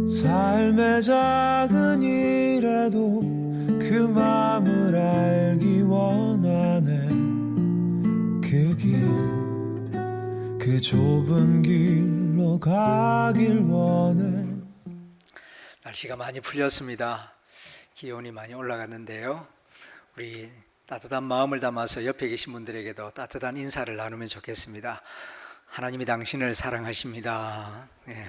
삶의 작은 일에도 그 맘을 알기 원하네. 그 길, 그 좁은 길로 가길 원해. 날씨가 많이 풀렸습니다. 기온이 많이 올라갔는데요. 우리 따뜻한 마음을 담아서 옆에 계신 분들에게도 따뜻한 인사를 나누면 좋겠습니다. 하나님이 당신을 사랑하십니다. 네.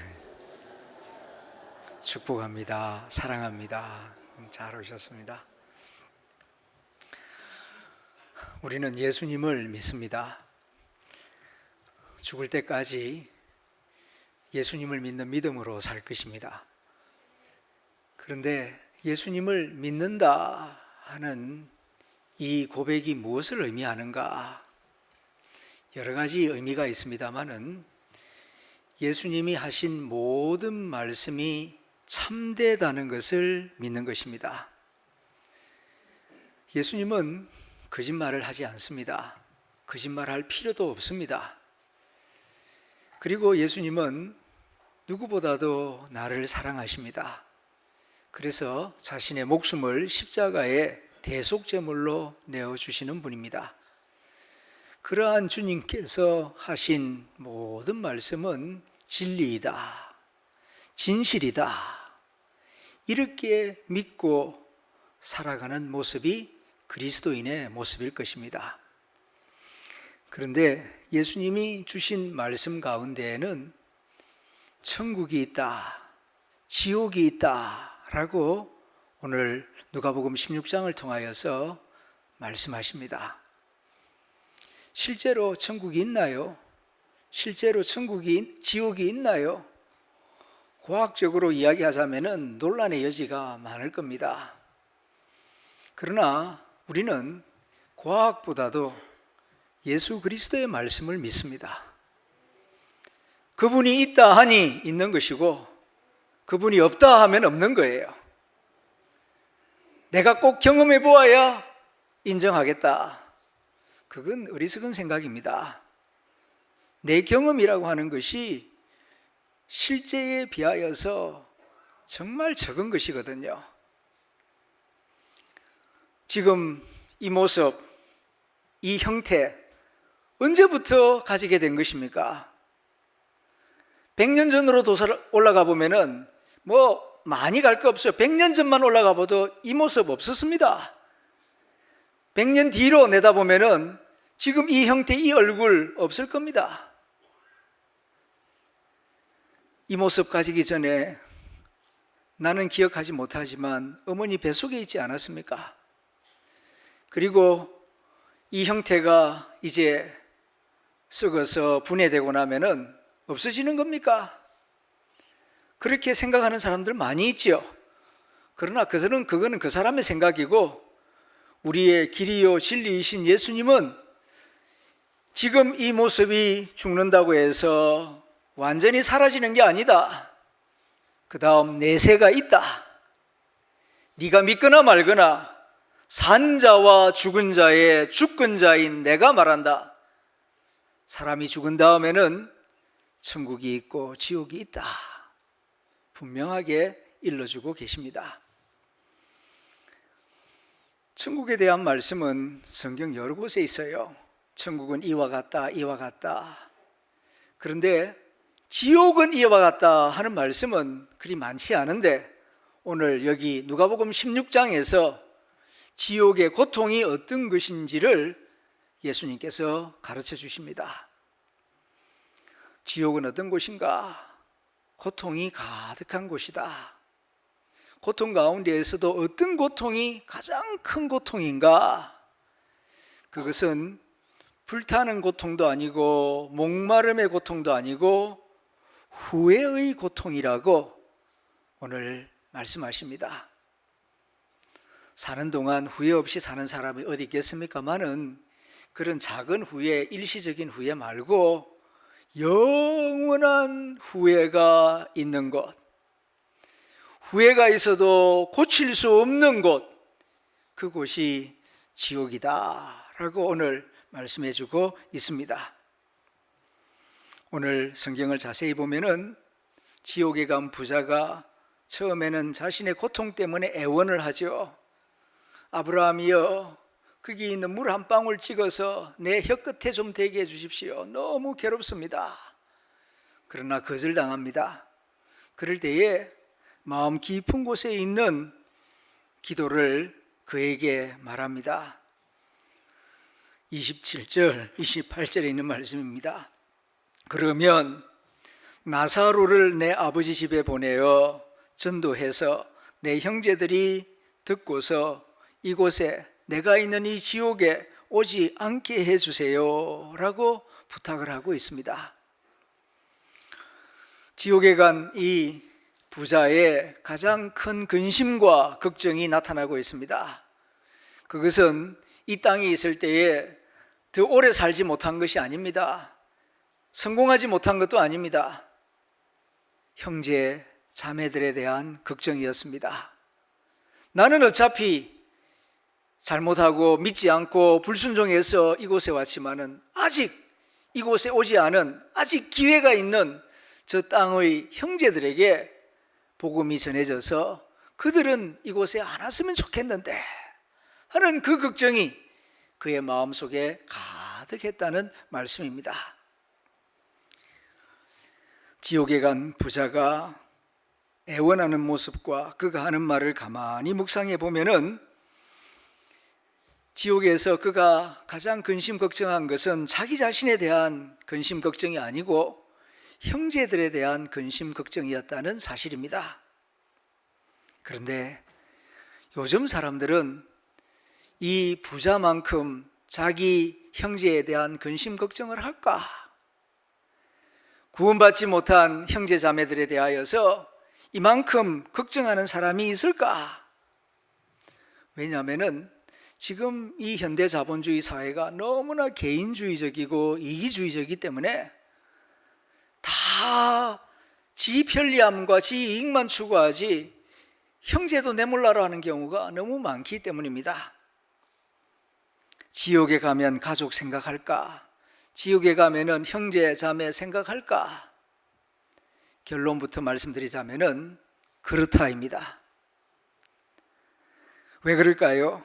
축복합니다. 사랑합니다. 잘 오셨습니다. 우리는 예수님을 믿습니다. 죽을 때까지 예수님을 믿는 믿음으로 살 것입니다. 그런데 예수님을 믿는다 하는 이 고백이 무엇을 의미하는가? 여러 가지 의미가 있습니다만은 예수님이 하신 모든 말씀이 참되다는 것을 믿는 것입니다. 예수님은 거짓말을 하지 않습니다. 거짓말할 필요도 없습니다. 그리고 예수님은 누구보다도 나를 사랑하십니다. 그래서 자신의 목숨을 십자가에 대속제물로 내어주시는 분입니다. 그러한 주님께서 하신 모든 말씀은 진리이다, 진실이다, 이렇게 믿고 살아가는 모습이 그리스도인의 모습일 것입니다. 그런데 예수님이 주신 말씀 가운데에는 천국이 있다, 지옥이 있다 라고 오늘 누가복음 16장을 통하여서 말씀하십니다. 실제로 천국이 있나요? 실제로 지옥이 있나요? 과학적으로 이야기하자면 논란의 여지가 많을 겁니다. 그러나 우리는 과학보다도 예수 그리스도의 말씀을 믿습니다. 그분이 있다 하니 있는 것이고 그분이 없다 하면 없는 거예요. 내가 꼭 경험해 보아야 인정하겠다. 그건 어리석은 생각입니다. 내 경험이라고 하는 것이 실제에 비하여서 정말 적은 것이거든요. 지금 이 모습, 이 형태 언제부터 가지게 된 것입니까? 100년 전으로 올라가 보면은 많이 갈 거 없어요. 100년 전만 올라가 봐도 이 모습 없었습니다. 100년 뒤로 내다보면은 지금 이 형태, 이 얼굴 없을 겁니다. 이 모습 가지기 전에 나는 기억하지 못하지만 어머니 뱃속에 있지 않았습니까? 그리고 이 형태가 이제 썩어서 분해되고 나면은 없어지는 겁니까? 그렇게 생각하는 사람들 많이 있죠. 그러나 그거는 그 사람의 생각이고 우리의 길이요 진리이신 예수님은 지금 이 모습이 죽는다고 해서 완전히 사라지는 게 아니다. 그 다음 내세가 있다. 네가 믿거나 말거나 산 자와 죽은 자의 주권 자인 내가 말한다. 사람이 죽은 다음에는 천국이 있고 지옥이 있다. 분명하게 일러주고 계십니다. 천국에 대한 말씀은 성경 여러 곳에 있어요. 천국은 이와 같다, 이와 같다. 그런데 지옥은 이와 같다 하는 말씀은 그리 많지 않은데 오늘 여기 누가복음 16장에서 지옥의 고통이 어떤 것인지를 예수님께서 가르쳐 주십니다. 지옥은 어떤 곳인가? 고통이 가득한 곳이다. 고통 가운데에서도 어떤 고통이 가장 큰 고통인가? 그것은 불타는 고통도 아니고 목마름의 고통도 아니고 후회의 고통이라고 오늘 말씀하십니다. 사는 동안 후회 없이 사는 사람이 어디 있겠습니까마는 그런 작은 후회, 일시적인 후회 말고 영원한 후회가 있는 곳, 후회가 있어도 고칠 수 없는 곳, 그곳이 지옥이다라고 오늘 말씀해 주고 있습니다. 오늘 성경을 자세히 보면은 지옥에 간 부자가 처음에는 자신의 고통 때문에 애원을 하죠. 아브라함이여, 거기 있는 물 한 방울 찍어서 내 혀끝에 좀 대게 해주십시오. 너무 괴롭습니다. 그러나 거절당합니다. 그럴 때에 마음 깊은 곳에 있는 기도를 그에게 말합니다. 27절, 28절에 있는 말씀입니다. 그러면 나사로를 내 아버지 집에 보내어 전도해서 내 형제들이 듣고서 이곳에 내가 있는 이 지옥에 오지 않게 해주세요 라고 부탁을 하고 있습니다. 지옥에 간 이 부자의 가장 큰 근심과 걱정이 나타나고 있습니다. 그것은 이 땅에 있을 때에 더 오래 살지 못한 것이 아닙니다. 성공하지 못한 것도 아닙니다. 형제, 자매들에 대한 걱정이었습니다. 나는 어차피 잘못하고 믿지 않고 불순종해서 이곳에 왔지만은 아직 이곳에 오지 않은 아직 기회가 있는 저 땅의 형제들에게 복음이 전해져서 그들은 이곳에 안 왔으면 좋겠는데 하는 그 걱정이 그의 마음속에 가득했다는 말씀입니다. 지옥에 간 부자가 애원하는 모습과 그가 하는 말을 가만히 묵상해 보면은 지옥에서 그가 가장 근심 걱정한 것은 자기 자신에 대한 근심 걱정이 아니고 형제들에 대한 근심 걱정이었다는 사실입니다. 그런데 요즘 사람들은 이 부자만큼 자기 형제에 대한 근심 걱정을 할까? 구원받지 못한 형제 자매들에 대하여서 이만큼 걱정하는 사람이 있을까? 왜냐하면 지금 이 현대 자본주의 사회가 너무나 개인주의적이고 이기주의적이기 때문에 다 지 편리함과 지 이익만 추구하지 형제도 내몰라라 하는 경우가 너무 많기 때문입니다. 지옥에 가면 가족 생각할까? 지옥에 가면은 형제 자매 생각할까? 결론부터 말씀드리자면은 그렇다입니다. 왜 그럴까요?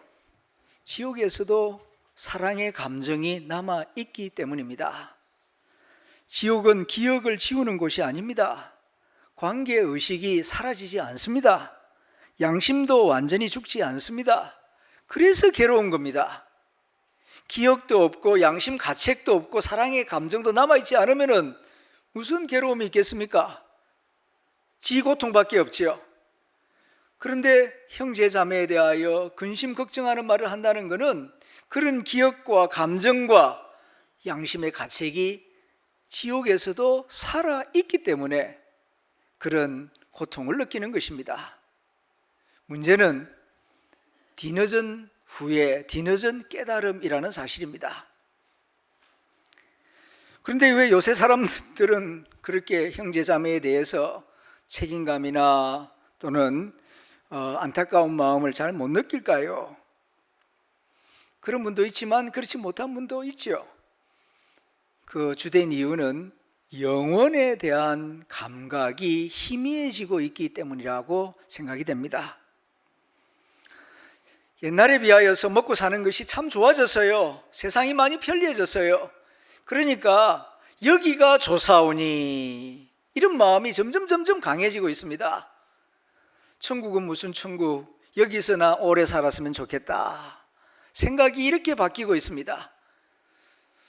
지옥에서도 사랑의 감정이 남아 있기 때문입니다. 지옥은 기억을 지우는 곳이 아닙니다. 관계의식이 사라지지 않습니다. 양심도 완전히 죽지 않습니다. 그래서 괴로운 겁니다. 기억도 없고 양심 가책도 없고 사랑의 감정도 남아있지 않으면 무슨 괴로움이 있겠습니까? 지 고통밖에 없지요. 그런데 형제 자매에 대하여 근심 걱정하는 말을 한다는 것은 그런 기억과 감정과 양심의 가책이 지옥에서도 살아있기 때문에 그런 고통을 느끼는 것입니다. 문제는 뒤늦은 후회, 뒤늦은 깨달음이라는 사실입니다. 그런데 왜 요새 사람들은 그렇게 형제 자매에 대해서 책임감이나 또는 안타까운 마음을 잘 못 느낄까요? 그런 분도 있지만 그렇지 못한 분도 있죠. 그 주된 이유는 영혼에 대한 감각이 희미해지고 있기 때문이라고 생각이 됩니다. 옛날에 비하여서 먹고 사는 것이 참 좋아졌어요. 세상이 많이 편리해졌어요. 그러니까 여기가 좋사오니 이런 마음이 점점 강해지고 있습니다. 천국은 무슨 천국, 여기서 나 오래 살았으면 좋겠다. 생각이 이렇게 바뀌고 있습니다.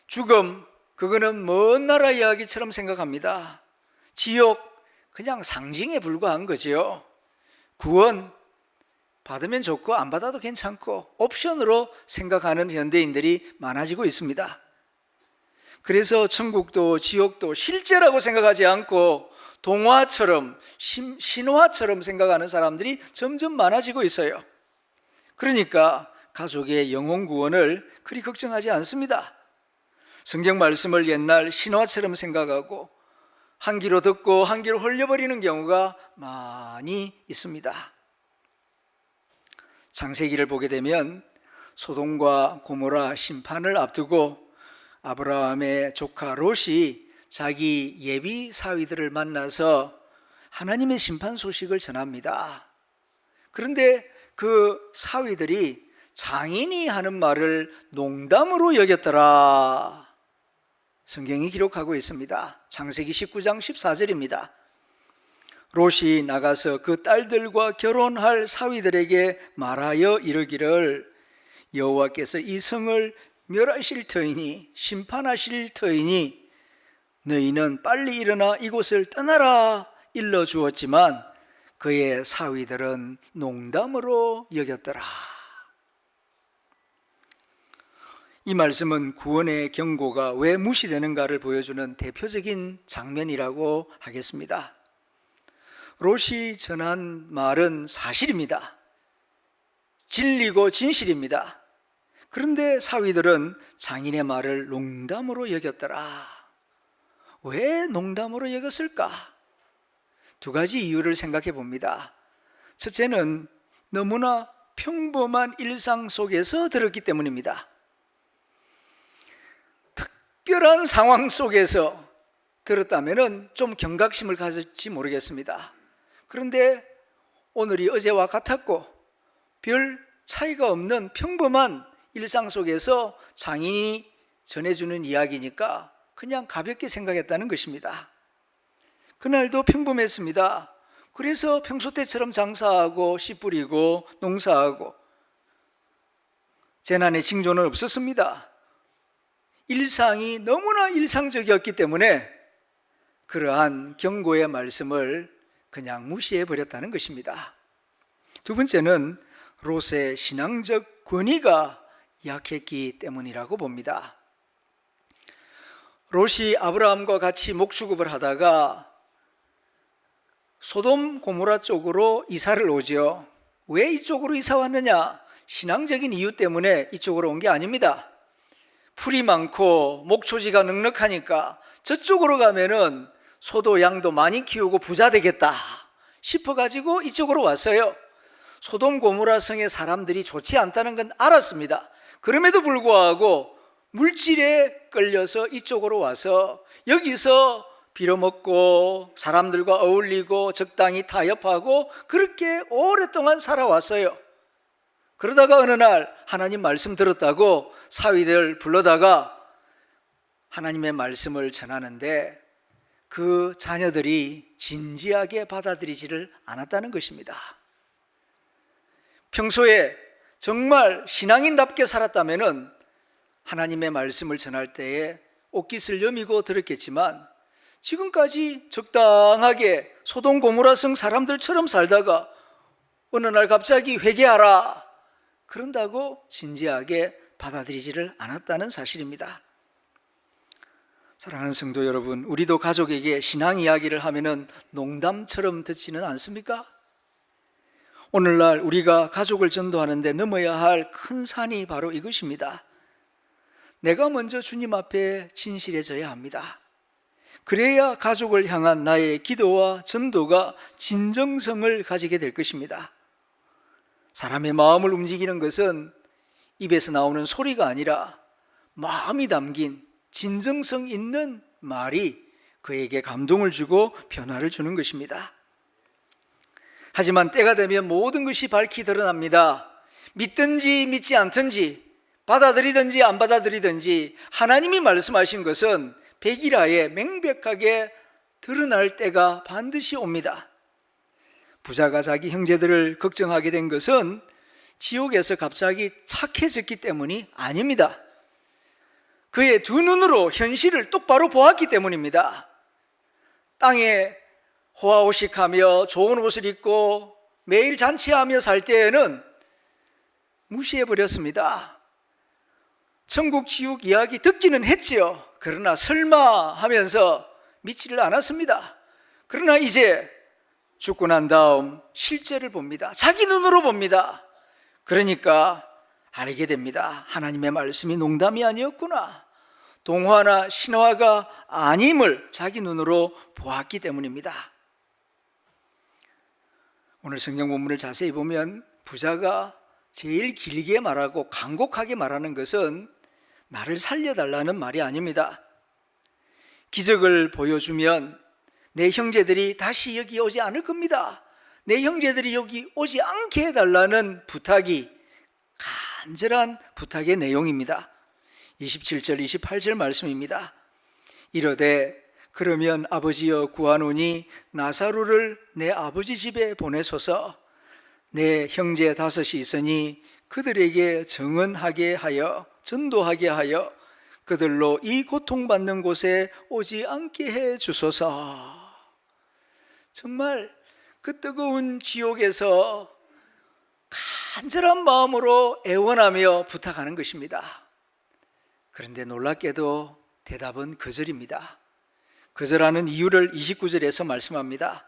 죽음, 그거는 먼 나라 이야기처럼 생각합니다. 지옥, 그냥 상징에 불과한 거죠. 구원, 받으면 좋고 안 받아도 괜찮고 옵션으로 생각하는 현대인들이 많아지고 있습니다. 그래서 천국도 지옥도 실제라고 생각하지 않고 동화처럼 신화처럼 생각하는 사람들이 점점 많아지고 있어요. 그러니까 가족의 영혼 구원을 그리 걱정하지 않습니다. 성경 말씀을 옛날 신화처럼 생각하고 한 귀로 듣고 한 귀로 흘려버리는 경우가 많이 있습니다. 창세기를 보게 되면 소돔과 고모라 심판을 앞두고 아브라함의 조카 롯이 자기 예비 사위들을 만나서 하나님의 심판 소식을 전합니다. 그런데 그 사위들이 장인이 하는 말을 농담으로 여겼더라. 성경이 기록하고 있습니다. 창세기 19장 14절입니다. 롯이 나가서 그 딸들과 결혼할 사위들에게 말하여 이르기를 여호와께서 이 성을 멸하실 터이니 심판하실 터이니 너희는 빨리 일어나 이곳을 떠나라 일러 주었지만 그의 사위들은 농담으로 여겼더라. 이 말씀은 구원의 경고가 왜 무시되는가를 보여주는 대표적인 장면이라고 하겠습니다. 롯이 전한 말은 사실입니다. 진리고 진실입니다. 그런데 사위들은 장인의 말을 농담으로 여겼더라. 왜 농담으로 여겼을까? 두 가지 이유를 생각해 봅니다. 첫째는 너무나 평범한 일상 속에서 들었기 때문입니다. 특별한 상황 속에서 들었다면 좀 경각심을 가질지 모르겠습니다. 그런데 오늘이 어제와 같았고 별 차이가 없는 평범한 일상 속에서 장인이 전해주는 이야기니까 그냥 가볍게 생각했다는 것입니다. 그날도 평범했습니다. 그래서 평소 때처럼 장사하고 씨 뿌리고 농사하고 재난의 징조는 없었습니다. 일상이 너무나 일상적이었기 때문에 그러한 경고의 말씀을 그냥 무시해 버렸다는 것입니다. 두 번째는 롯의 신앙적 권위가 약했기 때문이라고 봅니다. 롯이 아브라함과 같이 목축업을 하다가 소돔 고모라 쪽으로 이사를 오죠. 왜 이쪽으로 이사 왔느냐? 신앙적인 이유 때문에 이쪽으로 온 게 아닙니다. 풀이 많고 목초지가 넉넉하니까 저쪽으로 가면은 소도 양도 많이 키우고 부자 되겠다 싶어가지고 이쪽으로 왔어요. 소돔 고모라 성의 사람들이 좋지 않다는 건 알았습니다. 그럼에도 불구하고 물질에 끌려서 이쪽으로 와서 여기서 빌어먹고 사람들과 어울리고 적당히 타협하고 그렇게 오랫동안 살아왔어요. 그러다가 어느 날 하나님 말씀 들었다고 사위들 불러다가 하나님의 말씀을 전하는데 그 자녀들이 진지하게 받아들이지를 않았다는 것입니다. 평소에 정말 신앙인답게 살았다면 하나님의 말씀을 전할 때에 옷깃을 여미고 들었겠지만 지금까지 적당하게 소돔 고모라 성 사람들처럼 살다가 어느 날 갑자기 회개하라 그런다고 진지하게 받아들이지를 않았다는 사실입니다. 사랑하는 성도 여러분, 우리도 가족에게 신앙 이야기를 하면은 농담처럼 듣지는 않습니까? 오늘날 우리가 가족을 전도하는데 넘어야 할 큰 산이 바로 이것입니다. 내가 먼저 주님 앞에 진실해져야 합니다. 그래야 가족을 향한 나의 기도와 전도가 진정성을 가지게 될 것입니다. 사람의 마음을 움직이는 것은 입에서 나오는 소리가 아니라 마음이 담긴 진정성 있는 말이 그에게 감동을 주고 변화를 주는 것입니다. 하지만 때가 되면 모든 것이 밝히 드러납니다. 믿든지 믿지 않든지 받아들이든지 안 받아들이든지 하나님이 말씀하신 것은 백일하에 명백하게 드러날 때가 반드시 옵니다. 부자가 자기 형제들을 걱정하게 된 것은 지옥에서 갑자기 착해졌기 때문이 아닙니다. 그의 두 눈으로 현실을 똑바로 보았기 때문입니다. 땅에 호화호식하며 좋은 옷을 입고 매일 잔치하며 살 때에는 무시해버렸습니다. 천국 지옥 이야기 듣기는 했지요. 그러나 설마 하면서 믿지를 않았습니다. 그러나 이제 죽고 난 다음 실제를 봅니다. 자기 눈으로 봅니다. 그러니까 알게 됩니다. 하나님의 말씀이 농담이 아니었구나. 동화나 신화가 아님을 자기 눈으로 보았기 때문입니다. 오늘 성경 본문을 자세히 보면 부자가 제일 길게 말하고 간곡하게 말하는 것은 나를 살려달라는 말이 아닙니다. 기적을 보여주면 내 형제들이 다시 여기 오지 않을 겁니다. 내 형제들이 여기 오지 않게 해달라는 부탁이 간절한 부탁의 내용입니다. 27절 28절 말씀입니다. 이르되 그러면 아버지여 구하노니 나사로를 내 아버지 집에 보내소서. 내 형제 다섯이 있으니 그들에게 정언하게 하여 전도하게 하여 그들로 이 고통받는 곳에 오지 않게 해 주소서. 정말 그 뜨거운 지옥에서 간절한 마음으로 애원하며 부탁하는 것입니다. 그런데 놀랍게도 대답은 거절입니다. 거절하는 이유를 29절에서 말씀합니다.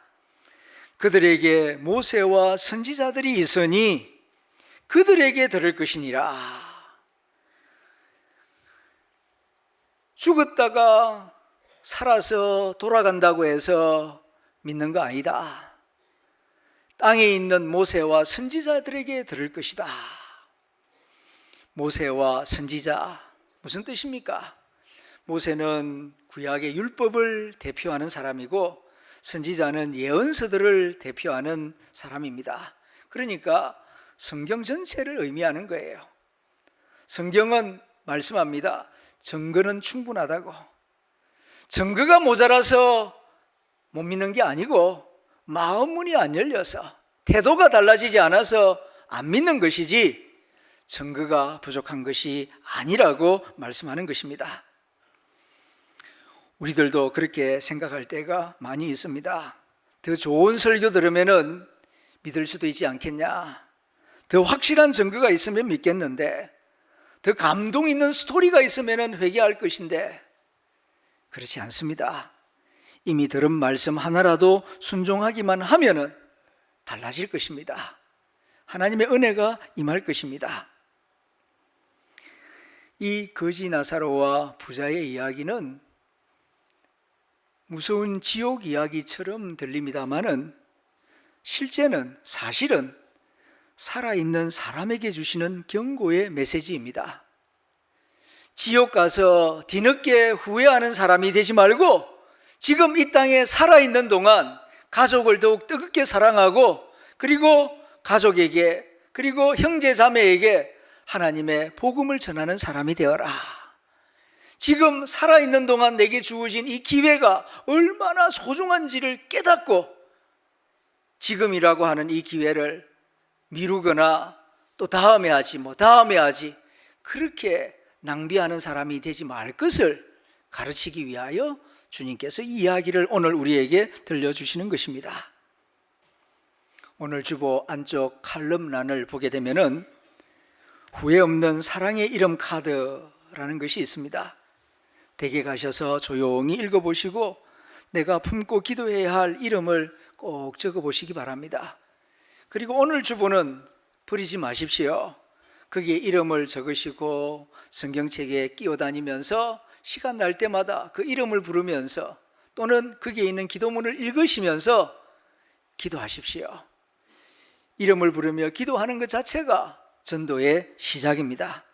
그들에게 모세와 선지자들이 있으니 그들에게 들을 것이니라. 죽었다가 살아서 돌아간다고 해서 믿는 거 아니다. 땅에 있는 모세와 선지자들에게 들을 것이다. 모세와 선지자, 무슨 뜻입니까? 모세는 구약의 율법을 대표하는 사람이고 선지자는 예언서들을 대표하는 사람입니다. 그러니까 성경 전체를 의미하는 거예요. 성경은 말씀합니다. 증거는 충분하다고. 증거가 모자라서 못 믿는 게 아니고 마음 문이 안 열려서 태도가 달라지지 않아서 안 믿는 것이지 증거가 부족한 것이 아니라고 말씀하는 것입니다. 우리들도 그렇게 생각할 때가 많이 있습니다. 더 좋은 설교 들으면은 믿을 수도 있지 않겠냐, 더 확실한 증거가 있으면 믿겠는데, 더 감동 있는 스토리가 있으면 회개할 것인데, 그렇지 않습니다. 이미 들은 말씀 하나라도 순종하기만 하면은 달라질 것입니다. 하나님의 은혜가 임할 것입니다. 이 거지 나사로와 부자의 이야기는 무서운 지옥 이야기처럼 들립니다마는 실제는 사실은 살아있는 사람에게 주시는 경고의 메시지입니다. 지옥 가서 뒤늦게 후회하는 사람이 되지 말고 지금 이 땅에 살아있는 동안 가족을 더욱 뜨겁게 사랑하고, 그리고 가족에게, 그리고 형제 자매에게 하나님의 복음을 전하는 사람이 되어라. 지금 살아있는 동안 내게 주어진 이 기회가 얼마나 소중한지를 깨닫고 지금이라고 하는 이 기회를 미루거나 또 다음에 하지, 다음에 하지, 그렇게 낭비하는 사람이 되지 말 것을 가르치기 위하여 주님께서 이 이야기를 오늘 우리에게 들려주시는 것입니다. 오늘 주보 안쪽 칼럼란을 보게 되면은 후회 없는 사랑의 이름 카드라는 것이 있습니다. 댁에 가셔서 조용히 읽어보시고 내가 품고 기도해야 할 이름을 꼭 적어보시기 바랍니다. 그리고 오늘 주보는 버리지 마십시오. 거기에 이름을 적으시고 성경책에 끼워다니면서 시간 날 때마다 그 이름을 부르면서 또는 거기에 있는 기도문을 읽으시면서 기도하십시오. 이름을 부르며 기도하는 것 자체가 전도의 시작입니다.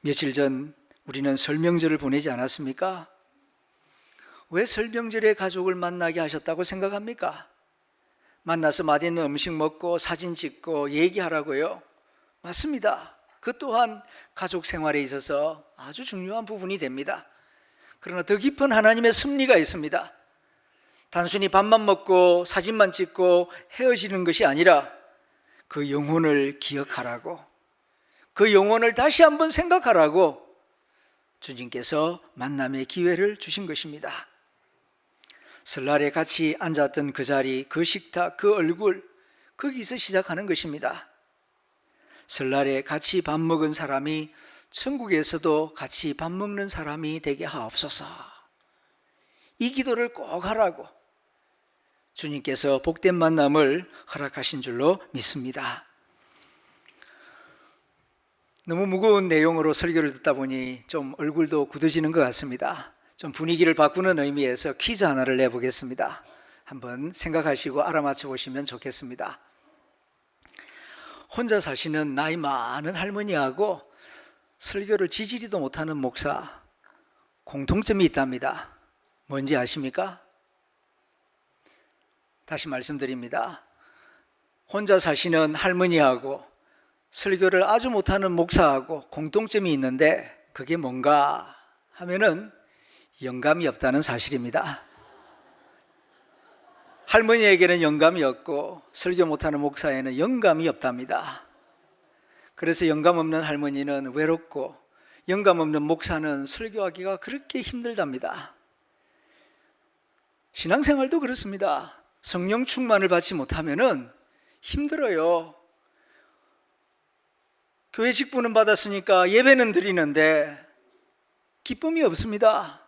며칠 전 우리는 설명절을 보내지 않았습니까? 왜 설명절에 가족을 만나게 하셨다고 생각합니까? 만나서 맛있는 음식 먹고 사진 찍고 얘기하라고요? 맞습니다. 그 또한 가족 생활에 있어서 아주 중요한 부분이 됩니다. 그러나 더 깊은 하나님의 섭리가 있습니다. 단순히 밥만 먹고 사진만 찍고 헤어지는 것이 아니라 그 영혼을 기억하라고, 그 영혼을 다시 한번 생각하라고 주님께서 만남의 기회를 주신 것입니다. 설날에 같이 앉았던 그 자리, 그 식탁, 그 얼굴, 거기서 시작하는 것입니다. 설날에 같이 밥 먹은 사람이 천국에서도 같이 밥 먹는 사람이 되게 하옵소서. 이 기도를 꼭 하라고 주님께서 복된 만남을 허락하신 줄로 믿습니다. 너무 무거운 내용으로 설교를 듣다 보니 좀 얼굴도 굳어지는 것 같습니다. 좀 분위기를 바꾸는 의미에서 퀴즈 하나를 내보겠습니다. 한번 생각하시고 알아맞혀 보시면 좋겠습니다. 혼자 사시는 나이 많은 할머니하고 설교를 지지리도 못하는 목사, 공통점이 있답니다. 뭔지 아십니까? 다시 말씀드립니다. 혼자 사시는 할머니하고 설교를 아주 못하는 목사하고 공통점이 있는데 그게 뭔가 하면은 영감이 없다는 사실입니다. 할머니에게는 영감이 없고 설교 못하는 목사에는 영감이 없답니다. 그래서 영감 없는 할머니는 외롭고 영감 없는 목사는 설교하기가 그렇게 힘들답니다. 신앙생활도 그렇습니다. 성령 충만을 받지 못하면은 힘들어요. 교회 직분은 받았으니까 예배는 드리는데 기쁨이 없습니다.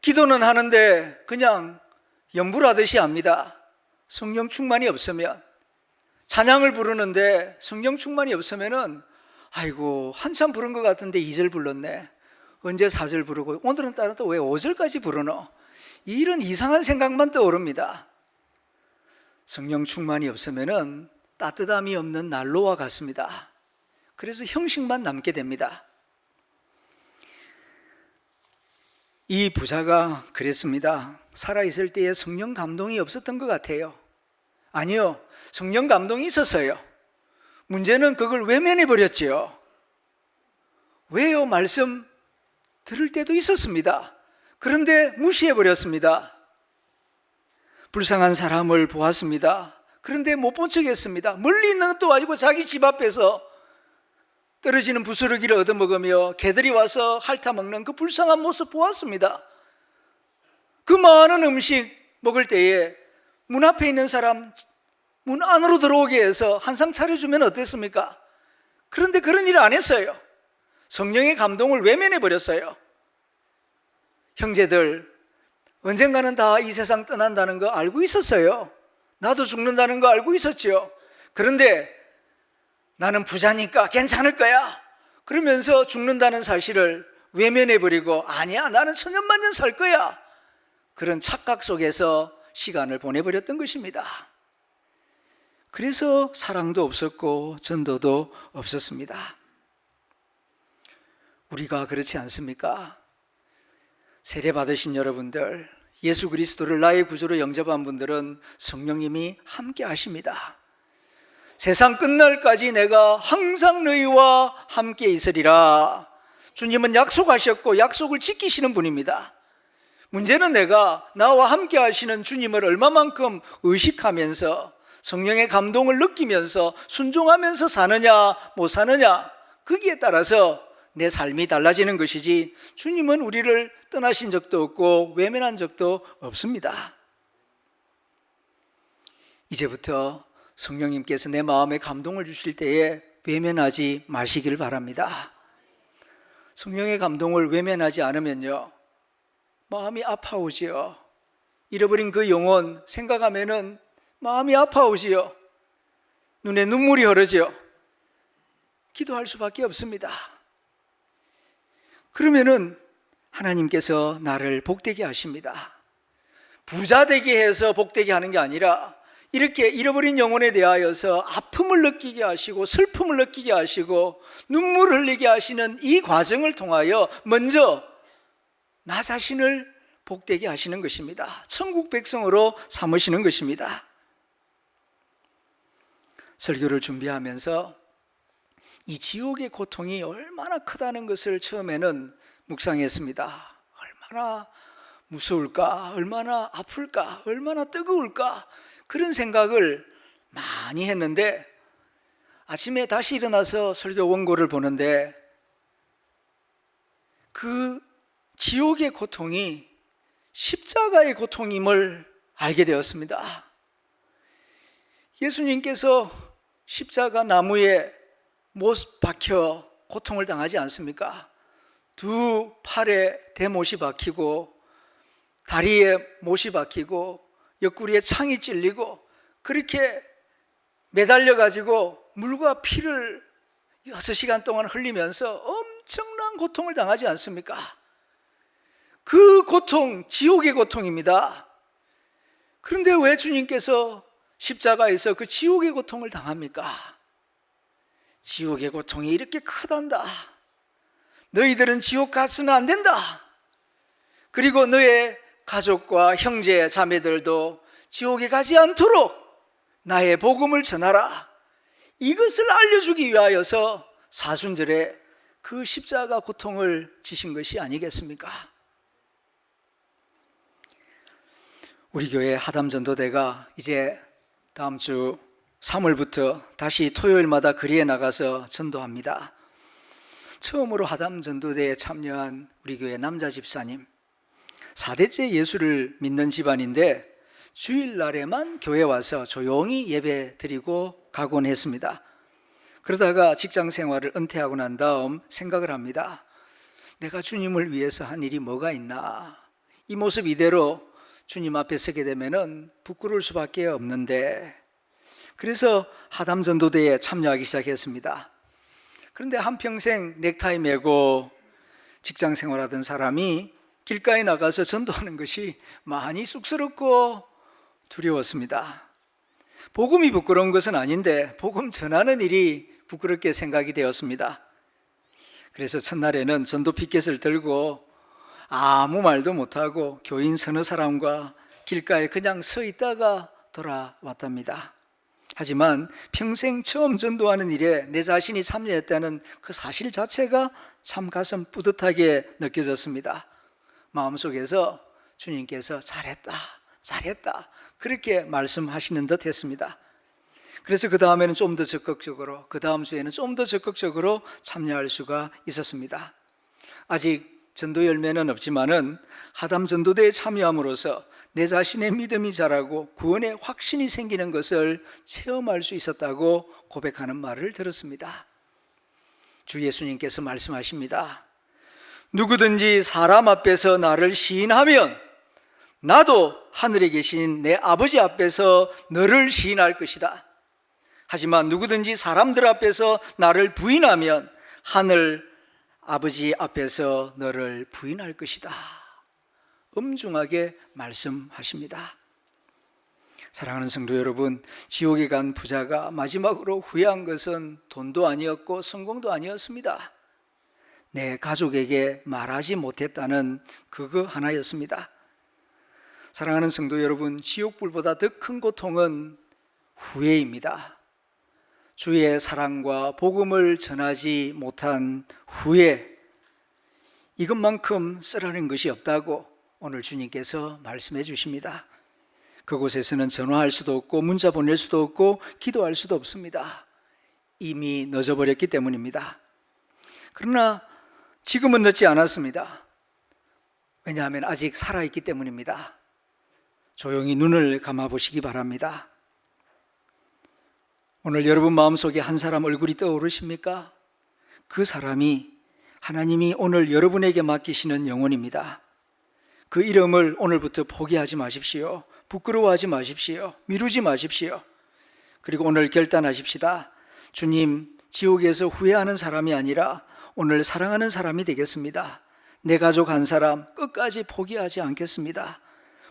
기도는 하는데 그냥 연불하듯이 합니다. 성령 충만이 없으면. 찬양을 부르는데 성령 충만이 없으면은 아이고 한참 부른 것 같은데 2절 불렀네. 언제 4절 부르고 오늘은 또 왜 5절까지 부르노? 이런 이상한 생각만 떠오릅니다. 성령 충만이 없으면은 따뜻함이 없는 난로와 같습니다. 그래서 형식만 남게 됩니다. 이 부자가 그랬습니다. 살아있을 때에 성령 감동이 없었던 것 같아요. 아니요, 성령 감동이 있었어요. 문제는 그걸 외면해버렸지요. 왜요? 말씀 들을 때도 있었습니다. 그런데 무시해버렸습니다. 불쌍한 사람을 보았습니다. 그런데 못 본 척했습니다. 멀리 있는 또 가지고 자기 집 앞에서 떨어지는 부스러기를 얻어먹으며 개들이 와서 핥아먹는 그 불쌍한 모습 보았습니다. 그 많은 음식 먹을 때에 문 앞에 있는 사람 문 안으로 들어오게 해서 한 상 차려주면 어땠습니까? 그런데 그런 일을 안 했어요. 성령의 감동을 외면해버렸어요. 형제들, 언젠가는 다 이 세상 떠난다는 거 알고 있었어요. 나도 죽는다는 거 알고 있었죠. 그런데 나는 부자니까 괜찮을 거야 그러면서 죽는다는 사실을 외면해버리고 아니야, 나는 천년만년 살 거야, 그런 착각 속에서 시간을 보내버렸던 것입니다. 그래서 사랑도 없었고 전도도 없었습니다. 우리가 그렇지 않습니까? 세례 받으신 여러분들, 예수 그리스도를 나의 구주로 영접한 분들은 성령님이 함께 하십니다. 세상 끝날까지 내가 항상 너희와 함께 있으리라. 주님은 약속하셨고 약속을 지키시는 분입니다. 문제는 내가 나와 함께 하시는 주님을 얼마만큼 의식하면서 성령의 감동을 느끼면서 순종하면서 사느냐 못 사느냐, 거기에 따라서 내 삶이 달라지는 것이지 주님은 우리를 떠나신 적도 없고 외면한 적도 없습니다. 이제부터 성령님께서 내 마음에 감동을 주실 때에 외면하지 마시길 바랍니다. 성령의 감동을 외면하지 않으면요, 마음이 아파오지요. 잃어버린 그 영혼 생각하면은 마음이 아파오지요. 눈에 눈물이 흐르지요. 기도할 수밖에 없습니다. 그러면은 하나님께서 나를 복되게 하십니다. 부자 되게 해서 복되게 하는 게 아니라 이렇게 잃어버린 영혼에 대하여서 아픔을 느끼게 하시고 슬픔을 느끼게 하시고 눈물을 흘리게 하시는 이 과정을 통하여 먼저 나 자신을 복되게 하시는 것입니다. 천국 백성으로 삼으시는 것입니다. 설교를 준비하면서 이 지옥의 고통이 얼마나 크다는 것을 처음에는 묵상했습니다. 얼마나 무서울까, 얼마나 아플까, 얼마나 뜨거울까, 그런 생각을 많이 했는데 아침에 다시 일어나서 설교 원고를 보는데 그 지옥의 고통이 십자가의 고통임을 알게 되었습니다. 예수님께서 십자가 나무에 못 박혀 고통을 당하지 않습니까? 두 팔에 대못이 박히고 다리에 못이 박히고 옆구리에 창이 찔리고 그렇게 매달려 가지고 물과 피를 6시간 동안 흘리면서 엄청난 고통을 당하지 않습니까? 그 고통, 지옥의 고통입니다. 그런데 왜 주님께서 십자가에서 그 지옥의 고통을 당합니까? 지옥의 고통이 이렇게 크단다. 너희들은 지옥 갔으면 안 된다. 그리고 너의 가족과 형제 자매들도 지옥에 가지 않도록 나의 복음을 전하라. 이것을 알려주기 위하여서 사순절에 그 십자가 고통을 지신 것이 아니겠습니까? 우리 교회 하담전도대가 이제 다음 주 3월부터 다시 토요일마다 거리에 나가서 전도합니다. 처음으로 하담전도대에 참여한 우리 교회 남자 집사님, 4대째 예수를 믿는 집안인데 주일날에만 교회 와서 조용히 예배 드리고 가곤 했습니다. 그러다가 직장 생활을 은퇴하고 난 다음 생각을 합니다. 내가 주님을 위해서 한 일이 뭐가 있나? 이 모습 이대로 주님 앞에 서게 되면은 부끄러울 수밖에 없는데, 그래서 하담전도대에 참여하기 시작했습니다. 그런데 한평생 넥타이 메고 직장 생활하던 사람이 길가에 나가서 전도하는 것이 많이 쑥스럽고 두려웠습니다. 복음이 부끄러운 것은 아닌데 복음 전하는 일이 부끄럽게 생각이 되었습니다. 그래서 첫날에는 전도 피켓을 들고 아무 말도 못하고 교인 서너 사람과 길가에 그냥 서 있다가 돌아왔답니다. 하지만 평생 처음 전도하는 일에 내 자신이 참여했다는 그 사실 자체가 참 가슴 뿌듯하게 느껴졌습니다. 마음속에서 주님께서 잘했다, 잘했다 그렇게 말씀하시는 듯 했습니다. 그래서 그 다음에는 좀 더 적극적으로, 그 다음 주에는 좀 더 적극적으로 참여할 수가 있었습니다. 아직 전도 열매는 없지만은 하담 전도대에 참여함으로써 내 자신의 믿음이 자라고 구원의 확신이 생기는 것을 체험할 수 있었다고 고백하는 말을 들었습니다. 주 예수님께서 말씀하십니다. 누구든지 사람 앞에서 나를 시인하면 나도 하늘에 계신 내 아버지 앞에서 너를 시인할 것이다. 하지만 누구든지 사람들 앞에서 나를 부인하면 하늘 아버지 앞에서 너를 부인할 것이다. 엄중하게 말씀하십니다. 사랑하는 성도 여러분, 지옥에 간 부자가 마지막으로 후회한 것은 돈도 아니었고 성공도 아니었습니다. 내 가족에게 말하지 못했다는 그거 하나였습니다. 사랑하는 성도 여러분, 지옥불보다 더 큰 고통은 후회입니다. 주의 사랑과 복음을 전하지 못한 후회, 이것만큼 쓰라는 것이 없다고 오늘 주님께서 말씀해 주십니다. 그곳에서는 전화할 수도 없고 문자 보낼 수도 없고 기도할 수도 없습니다. 이미 늦어버렸기 때문입니다. 그러나 지금은 늦지 않았습니다. 왜냐하면 아직 살아있기 때문입니다. 조용히 눈을 감아보시기 바랍니다. 오늘 여러분 마음속에 한 사람 얼굴이 떠오르십니까? 그 사람이 하나님이 오늘 여러분에게 맡기시는 영혼입니다. 그 이름을 오늘부터 포기하지 마십시오. 부끄러워하지 마십시오. 미루지 마십시오. 그리고 오늘 결단하십시다. 주님, 지옥에서 후회하는 사람이 아니라 오늘 사랑하는 사람이 되겠습니다. 내 가족 한 사람 끝까지 포기하지 않겠습니다.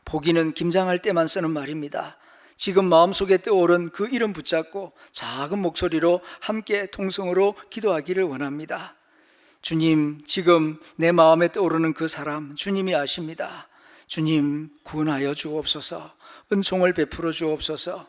포기는 김장할 때만 쓰는 말입니다. 지금 마음속에 떠오른 그 이름 붙잡고 작은 목소리로 함께 통성으로 기도하기를 원합니다. 주님, 지금 내 마음에 떠오르는 그 사람 주님이 아십니다. 주님, 구원하여 주옵소서. 은총을 베풀어 주옵소서.